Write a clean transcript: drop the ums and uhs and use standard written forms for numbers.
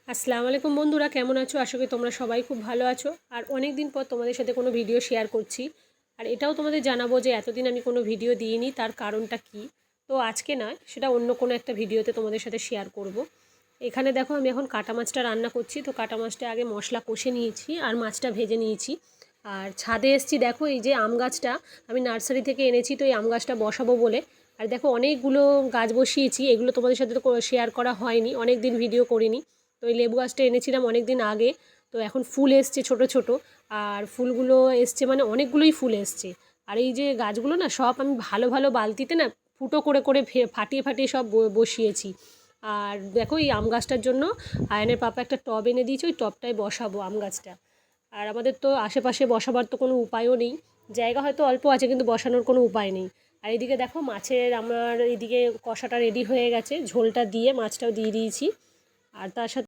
আসসালামু আলাইকুম বন্ধুরা, কেমন আছো? আশা করি তোমরা সবাই খুব ভালো আছো। আর অনেক দিন পর তোমাদের সাথে কোনো ভিডিও শেয়ার করছি। আর এটাও তোমাদের জানাবো যে এতদিন আমি কোনো ভিডিও দিইনি, তার কারণটা কি। তো আজকে নয়, সেটা অন্য কোনো একটা ভিডিওতে তোমাদের সাথে শেয়ার করব। এখানে দেখো, আমি এখন কাটা মাছটা রান্না করছি। তো কাটা মাছটা আগে মশলা কষে নিয়েছি আর মাছটা ভেজে নিয়েছি। আর ছাদে এসেছি, দেখো এই যে আম গাছটা আমি নার্সারি থেকে এনেছি, তো এই আম গাছটা বসাবো বলে। আর দেখো অনেকগুলো গাছ বসিয়েছি, এগুলো তোমাদের সাথে তো শেয়ার করা হয়নি, অনেক দিন ভিডিও করিনি। তো এই লেবু গাছটা এনেছিলাম অনেক দিন আগে। তো এখন ফুল এসছে ছোট ছোট। আর ফুলগুলো এসছে মানে অনেকগুলোই ফুল এসছে। আর এই যে গাছগুলো না, সব আমি ভালো ভালো বালতিতে না ফুটো করে করে ফাটিয়ে ফাটিয়ে সব বসিয়েছি। আর দেখো এই আম গাছটার জন্য আয়নের পাপা একটা টব এনে দিয়েছে, ওই টবটায় বসাবো আম গাছটা। আর আমাদের তো আশেপাশে বসাবার তো কোনো উপায়ও নেই, জায়গা হয়তো অল্প আছে কিন্তু বসানোর কোনো উপায় নেই। আর এদিকে দেখো মাছের আমার এদিকে কষাটা রেডি হয়ে গেছে, ঝোলটা দিয়ে মাছটাও দিয়ে দিয়েছি। আর তার সাথে